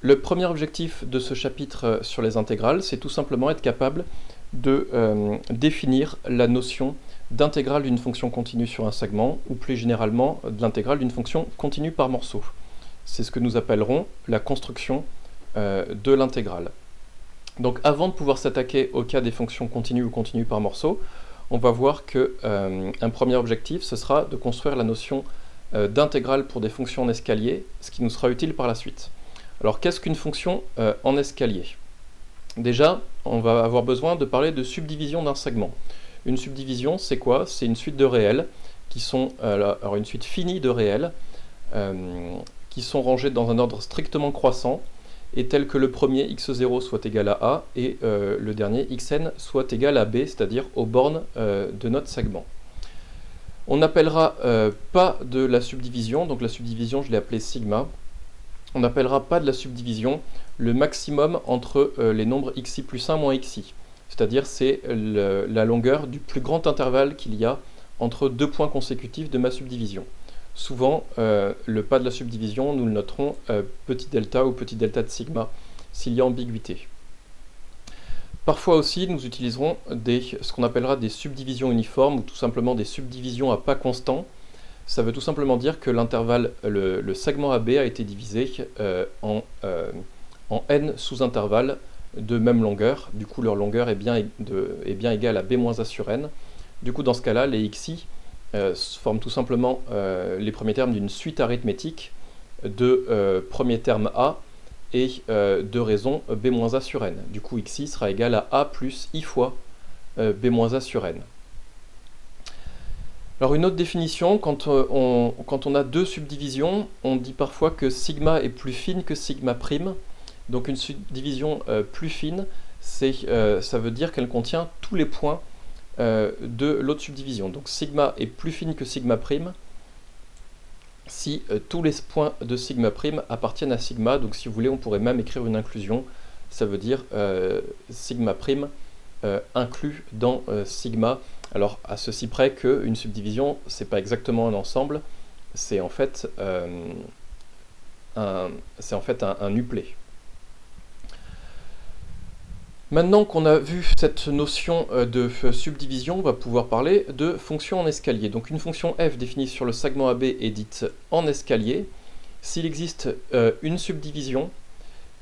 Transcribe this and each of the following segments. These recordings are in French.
Le premier objectif de ce chapitre sur les intégrales, c'est tout simplement être capable de définir la notion d'intégrale d'une fonction continue sur un segment, ou plus généralement de l'intégrale d'une fonction continue par morceau. C'est ce que nous appellerons la construction de l'intégrale. Donc avant de pouvoir s'attaquer au cas des fonctions continues ou continues par morceau, on va voir qu'un premier objectif, ce sera de construire la notion d'intégrale pour des fonctions en escalier, ce qui nous sera utile par la suite. Alors qu'est-ce qu'une fonction en escalier? Déjà, on va avoir besoin de parler de subdivision d'un segment. Une subdivision, c'est quoi? C'est une suite de réels, qui sont alors une suite finie de réels, qui sont rangés dans un ordre strictement croissant, et tel que le premier x0 soit égal à a, et le dernier xn soit égal à b, c'est-à-dire aux bornes de notre segment. On n'appellera pas de la subdivision, donc la subdivision je l'ai appelée sigma. On n'appellera pas de la subdivision le maximum entre les nombres xi plus 1 moins xi. C'est-à-dire c'est la longueur du plus grand intervalle qu'il y a entre deux points consécutifs de ma subdivision. Souvent, le pas de la subdivision, nous le noterons petit delta ou petit delta de sigma s'il y a ambiguïté. Parfois aussi, nous utiliserons ce qu'on appellera des subdivisions uniformes ou tout simplement des subdivisions à pas constant. Ça veut tout simplement dire que l'intervalle, le segment AB a été divisé en n sous-intervalles de même longueur. Du coup, leur longueur est bien égale à b moins a sur n. Du coup, dans ce cas-là, les xi forment tout simplement les premiers termes d'une suite arithmétique de premier terme a et de raison b moins a sur n. Du coup, xi sera égal à a plus i fois b moins a sur n. Alors une autre définition, quand on a deux subdivisions, on dit parfois que sigma est plus fine que sigma prime. Donc une subdivision plus fine, ça veut dire qu'elle contient tous les points de l'autre subdivision. Donc sigma est plus fine que sigma prime si tous les points de sigma prime appartiennent à sigma. Donc si vous voulez, on pourrait même écrire une inclusion. Ça veut dire sigma prime inclus dans sigma. Alors à ceci près qu'une subdivision, c'est pas exactement un ensemble, c'est en fait un uplet. Maintenant qu'on a vu cette notion de subdivision, on va pouvoir parler de fonction en escalier. Donc une fonction f définie sur le segment AB est dite en escalier s'il existe une subdivision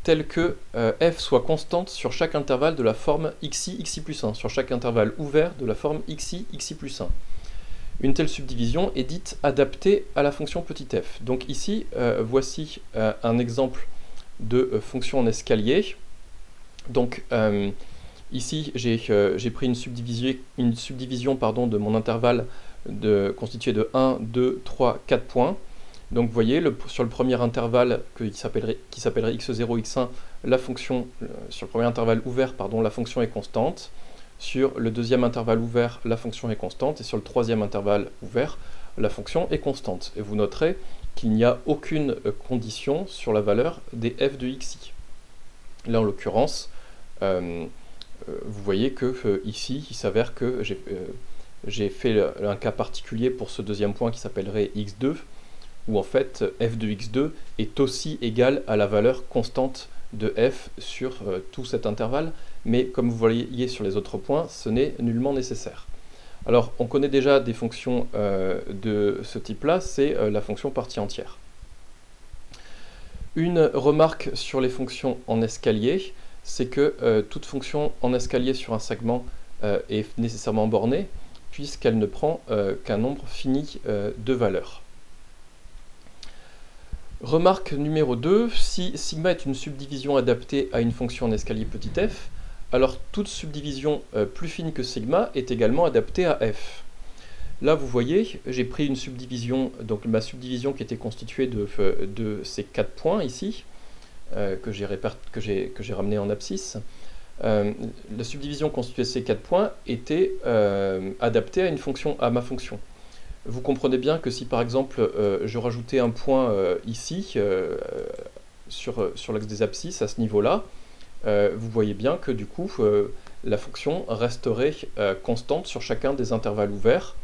telle que f soit constante sur chaque intervalle de la forme xi plus 1, sur chaque intervalle ouvert de la forme xi plus 1. Une telle subdivision est dite adaptée à la fonction petit f. Donc ici, voici un exemple de fonction en escalier. Donc ici, j'ai pris une subdivision de mon intervalle constitué de 1, 2, 3, 4 points. Donc vous voyez, sur le premier intervalle qui s'appellerait x0, x1, la fonction, sur le premier intervalle ouvert, la fonction est constante. Sur le deuxième intervalle ouvert, la fonction est constante. Et sur le troisième intervalle ouvert, la fonction est constante. Et vous noterez qu'il n'y a aucune condition sur la valeur des f de xi. Là, en l'occurrence, vous voyez que ici, il s'avère que j'ai fait un cas particulier pour ce deuxième point qui s'appellerait x2, où en fait f de x2 est aussi égal à la valeur constante de f sur tout cet intervalle, mais comme vous voyez sur les autres points, ce n'est nullement nécessaire. Alors on connaît déjà des fonctions de ce type-là, c'est la fonction partie entière. Une remarque sur les fonctions en escalier, c'est que toute fonction en escalier sur un segment est nécessairement bornée, puisqu'elle ne prend qu'un nombre fini de valeurs. Remarque numéro 2, si sigma est une subdivision adaptée à une fonction en escalier petit f, alors toute subdivision plus fine que sigma est également adaptée à f. Là, vous voyez, j'ai pris une subdivision, donc ma subdivision qui était constituée de ces 4 points ici, que j'ai ramené en abscisse. La subdivision constituée de ces 4 points était adaptée à ma fonction. Vous comprenez bien que si par exemple je rajoutais un point ici sur l'axe des abscisses à ce niveau-là, vous voyez bien que du coup la fonction resterait constante sur chacun des intervalles ouverts,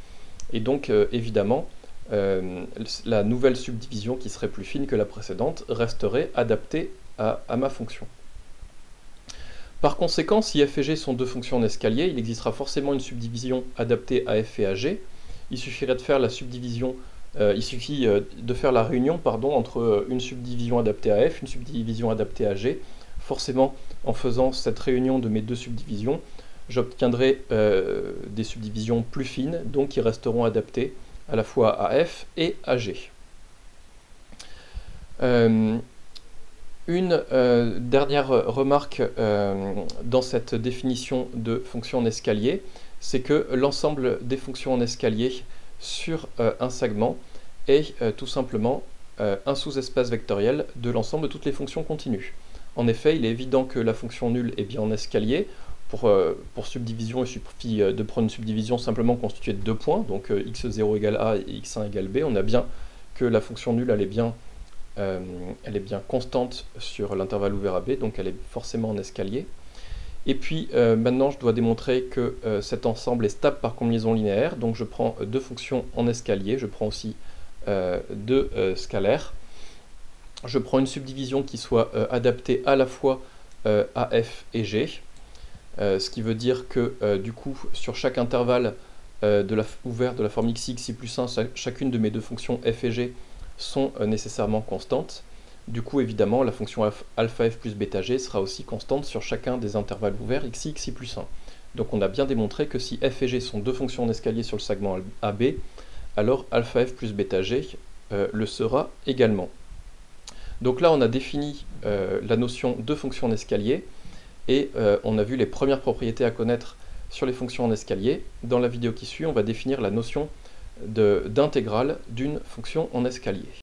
et donc évidemment la nouvelle subdivision qui serait plus fine que la précédente resterait adaptée à ma fonction. Par conséquent, si f et g sont deux fonctions en escalier, il existera forcément une subdivision adaptée à f et à g. Il suffirait de faire la subdivision, il suffit de faire la réunion entre une subdivision adaptée à f, une subdivision adaptée à g. Forcément, en faisant cette réunion de mes deux subdivisions, j'obtiendrai des subdivisions plus fines, donc qui resteront adaptées à la fois à f et à g. Une dernière remarque dans cette définition de fonction en escalier, c'est que l'ensemble des fonctions en escalier sur un segment est tout simplement un sous-espace vectoriel de l'ensemble de toutes les fonctions continues. En effet, il est évident que la fonction nulle est bien en escalier. Pour subdivision, il suffit de prendre une subdivision simplement constituée de 2 points, donc x0 égale a et x1 égale b. On a bien que la fonction nulle, elle est bien constante sur l'intervalle ouvert à b, donc elle est forcément en escalier. Et puis maintenant, je dois démontrer que cet ensemble est stable par combinaison linéaire, donc je prends deux fonctions en escalier, je prends aussi deux scalaires. Je prends une subdivision qui soit adaptée à la fois à f et g, ce qui veut dire que du coup, sur chaque intervalle ouvert de la forme xi plus 1, chacune de mes deux fonctions f et g sont nécessairement constantes. Du coup, évidemment, la fonction alpha f plus bêta g sera aussi constante sur chacun des intervalles ouverts xi plus 1. Donc on a bien démontré que si f et g sont deux fonctions en escalier sur le segment AB, alors alpha f plus bêta g le sera également. Donc là, on a défini la notion de fonction en escalier, et on a vu les premières propriétés à connaître sur les fonctions en escalier. Dans la vidéo qui suit, on va définir la notion d'intégrale d'une fonction en escalier.